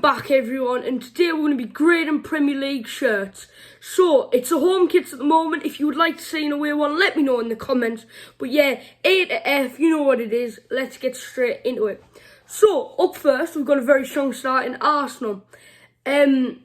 back, everyone, and today we're going to be grading Premier League shirts. So, it's a home kits at the moment. If you would like to see an away one, let me know in the comments. But yeah, A to F, you know what it is. Let's get straight into it. So, up first, we've got a very strong start in Arsenal. I'm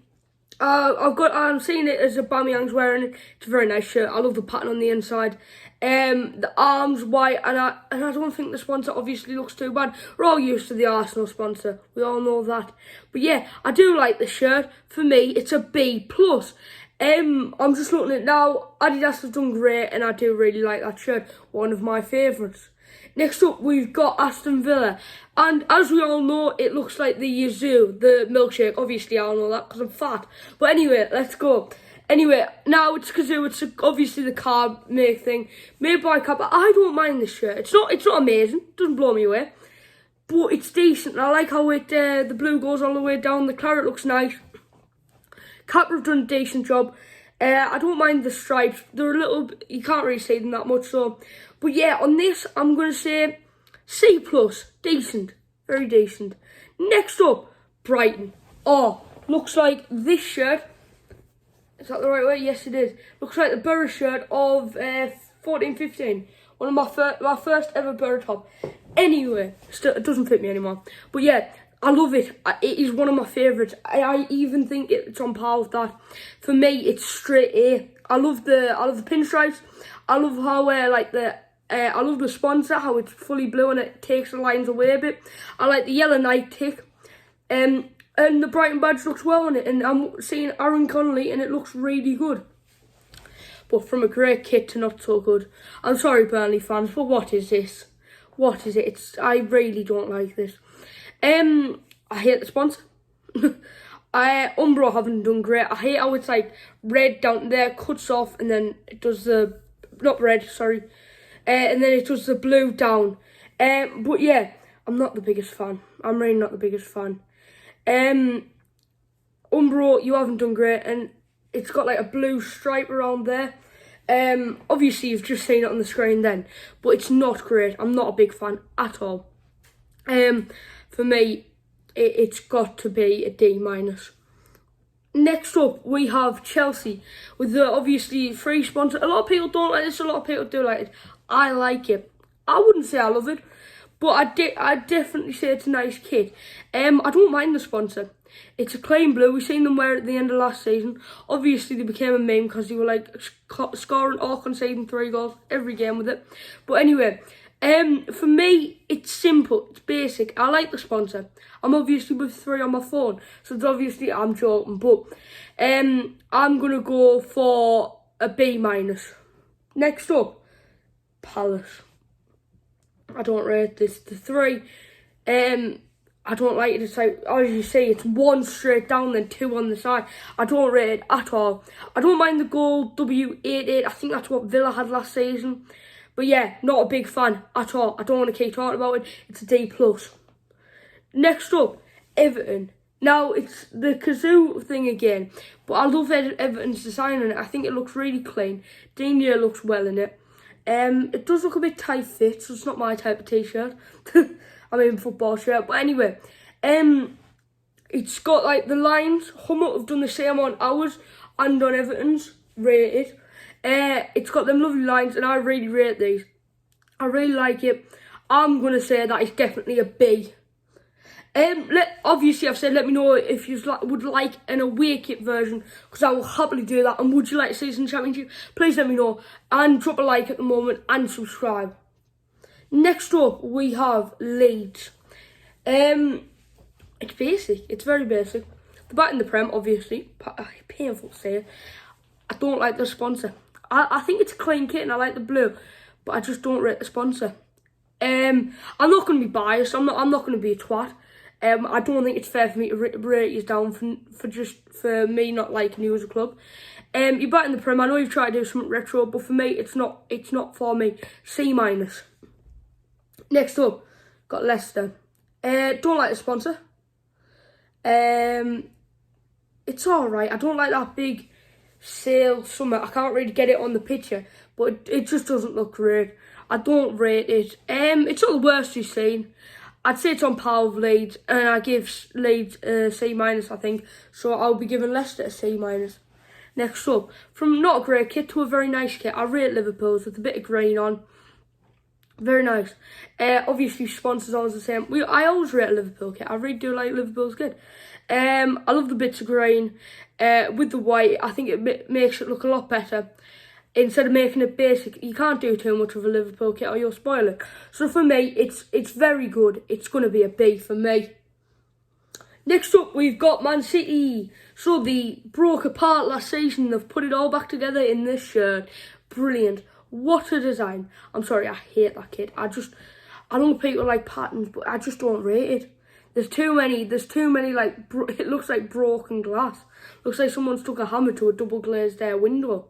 seeing it as Aubameyang's wearing it. It's a very nice shirt. I love the pattern on the inside. The arms white, and I don't think the sponsor obviously looks too bad. We're all used to the Arsenal sponsor. We all know that. But yeah, I do like the shirt. For me, it's a B plus. I'm just looking at it now. Adidas has done great, and I do really like that shirt. One of my favourites. Next up, we've got Aston Villa. And as we all know, it looks like the Yazoo, the milkshake. Obviously, I all know that because I'm fat. But anyway, let's go. Anyway, now it's Kazoo. It's obviously the car make thing. Made by Kappa. I don't mind this shirt. It's not amazing. It doesn't blow me away. But it's decent. I like how the blue goes all the way down. The claret looks nice. Kappa have done a decent job. I don't mind the stripes. They're a little, you can't really see them that much. So, but yeah, on this, I'm going to say C plus. Decent. Very decent. Next up, Brighton. Oh, looks like this shirt. Is that the right way? Yes, it is. Looks like the Borough shirt of 14-15. One of my first ever Borough top. Anyway, still, it doesn't fit me anymore. But yeah, I love it. It is one of my favourites. I even think it's on par with that. For me, it's straight A. I love the pinstripes. I love how I love the sponsor, how it's fully blue and it takes the lines away a bit. I like the yellow night tick. And the Brighton badge looks well on it. And I'm seeing Aaron Connolly and it looks really good. But from a great kit to not so good. I'm sorry, Burnley fans, but what is this? What is it? I really don't like this. I hate the sponsor. Umbro haven't done great. I hate how it's like red down there, cuts off, and then it does the, not red, sorry. And then it does the blue down. But yeah, I'm not the biggest fan. I'm really not the biggest fan. Umbro, you haven't done great, and it's got like a blue stripe around there. Obviously you've just seen it on the screen then, but it's not great. I'm not a big fan at all. For me, it's got to be a D minus. Next up, we have Chelsea with the obviously free sponsor. A lot of people don't like this, a lot of people do like it. I like it. I wouldn't say I love it, but I'd definitely say it's a nice kit. I don't mind the sponsor. It's a plain blue. We've seen them wear it at the end of last season. Obviously, they became a meme because they were like scoring or conceding 3 goals every game with it. But anyway, for me, it's simple. It's basic. I like the sponsor. I'm obviously with 3 on my phone, so it's obviously I'm joking. But I'm gonna go for a B minus. Next up, Palace. I don't rate this. The 3, I don't like it. It's like, as you see, it's 1 straight down, then 2 on the side. I don't rate it at all. I don't mind the goal W88. I think that's what Villa had last season. But yeah, not a big fan at all. I don't want to keep talking about it. It's a D plus. Next up, Everton. Now, it's the Kazoo thing again. But I love Everton's design on it. I think it looks really clean. Digne looks well in it. It does look a bit tight fit, so it's not my type of t-shirt. I mean football shirt. But anyway, it's got like the lines. Hummel have done the same on ours and on Everton's rated. It's got them lovely lines, and I really rate these. I really like it. I'm gonna say that it's definitely a B. Obviously, I've said let me know if you would like an away kit version, because I will happily do that. And would you like to see us in the Championship? Please let me know, and drop a like at the moment and subscribe. Next up, we have Leeds. It's basic. It's very basic. The bat in the Prem, obviously. Painful to say. I don't like the sponsor. I think it's a clean kit and I like the blue, but I just don't rate the sponsor. I'm not going to be biased. I'm not going to be a twat. I don't think it's fair for me to rate you down for me not liking you as a club. You're back in the Prem. I know you've tried to do something retro, but for me, it's not for me. C minus. Next up, got Leicester. Don't like the sponsor. It's alright. I don't like that big sail summit. I can't really get it on the picture, but it just doesn't look great. I don't rate it. It's not the worst you've seen. I'd say it's on par with Leeds, and I give Leeds a C-, I think. So I'll be giving Leicester a C-. Next up, from not a great kit to a very nice kit, I rate Liverpool's with a bit of green on. Very nice. Obviously, sponsors always the same. I always rate a Liverpool kit. I really do like Liverpool's kit. I love the bits of green with the white. I think it makes it look a lot better. Instead of making it basic, you can't do too much of a Liverpool kit or you'll spoil it. So for me, it's very good. It's going to be a B for me. Next up, we've got Man City. So they broke apart last season. They've put it all back together in this shirt. Brilliant. What a design. I'm sorry, I hate that kit. I know people like patterns, but I just don't rate it. There's too many, like, it looks like broken glass. Looks like someone stuck a hammer to a double glazed window.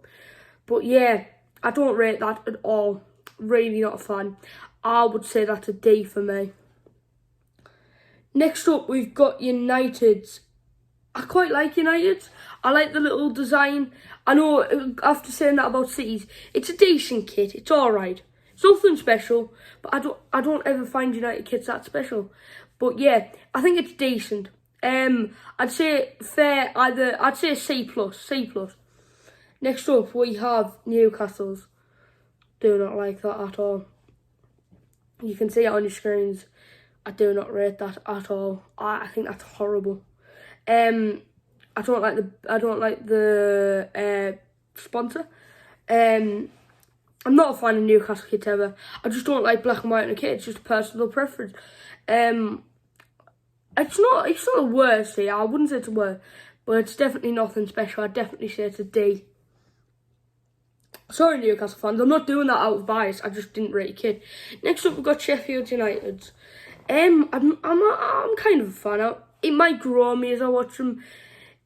But yeah, I don't rate that at all. Really not a fan. I would say that's a D for me. Next up, we've got United's. I quite like United's. I like the little design. I know, after saying that about City's, it's a decent kit. It's alright. It's nothing special, but I don't ever find United kits that special. But yeah, I think it's decent. I'd say fair, I'd say C+. Next up, we have Newcastle's. Do not like that at all. You can see it on your screens. I do not rate that at all. I think that's horrible. I don't like the sponsor. I'm not a fan of Newcastle kits ever. I just don't like black and white in a kit. It's just a personal preference. It's not the worst here. I wouldn't say it's the worst, but it's definitely nothing special. I'd definitely say it's a D. Sorry, Newcastle fans. I'm not doing that out of bias. I just didn't rate a kit. Next up, we've got Sheffield United's. I'm kind of a fan. It might grow on me as I watch them.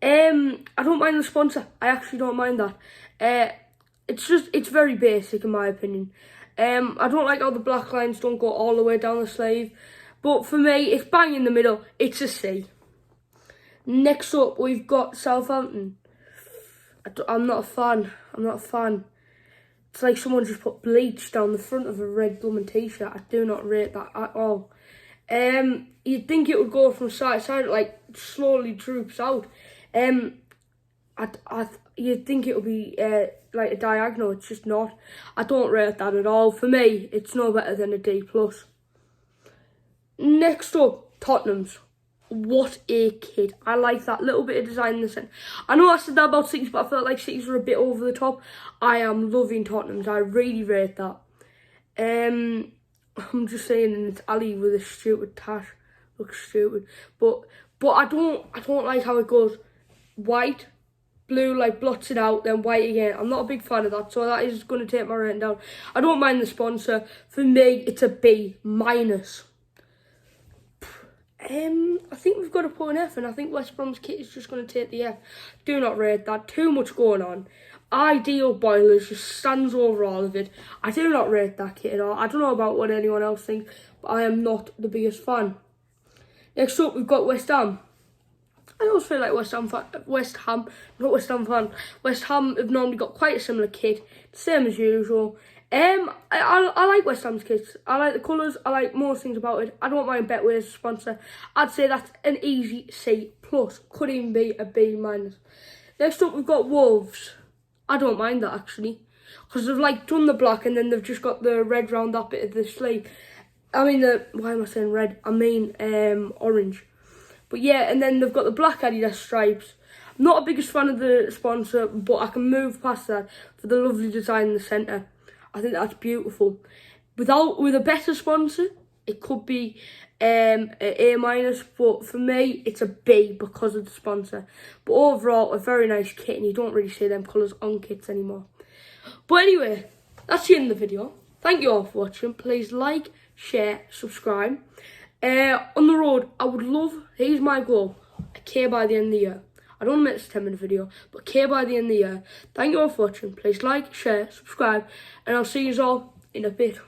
I don't mind the sponsor. I actually don't mind that. It's very basic in my opinion. I don't like how the black lines don't go all the way down the sleeve. But for me, it's bang in the middle. It's a C. Next up, we've got Southampton. I'm not a fan. It's like someone just put bleach down the front of a red blooming t-shirt. I do not rate that at all. You'd think it would go from side to side, like slowly droops out. You'd think it would be like a diagonal. It's just not. I don't rate that at all. For me, it's no better than a D+. Next up, Tottenham's. What a kit. I like that little bit of design in the centre. I know I said that about City's, but I felt like City's were a bit over the top. I am loving Tottenham's. I really rate that. I'm just saying, and it's Ali with a stupid tash. Looks stupid. But I don't like how it goes white, blue, like blots it out, then white again. I'm not a big fan of that, so that is going to take my rating down. I don't mind the sponsor. For me, it's a B-. I think we've got to put an F, and I think West Brom's kit is just going to take the F. Do not rate that. Too much going on. Ideal Boilers just stands over all of it. I do not rate that kit at all. I don't know about what anyone else thinks, but I am not the biggest fan. Next up, we've got West Ham. I always feel like West Ham have normally got quite a similar kit, same as usual. I like West Ham's kits. I like the colours. I like most things about it. I don't mind Betway's sponsor. I'd say that's an easy C+. Could even be a B-. Next up, we've got Wolves. I don't mind that actually, because they've like done the black and then they've just got the red round that bit of the sleeve. I mean why am I saying red? I mean orange. But yeah, and then they've got the black Adidas stripes. I'm not the biggest fan of the sponsor, but I can move past that for the lovely design in the centre. I think that's beautiful. With a better sponsor, it could be an A-, but for me, it's a B because of the sponsor. But overall, a very nice kit, and you don't really see them colours on kits anymore. But anyway, that's the end of the video. Thank you all for watching. Please like, share, subscribe. On the road, I would love, here's my goal, a K by the end of the year. I don't want to make this a 10-minute video, but K by the end of the year. Thank you all for watching. Please like, share, subscribe, and I'll see you all in a bit.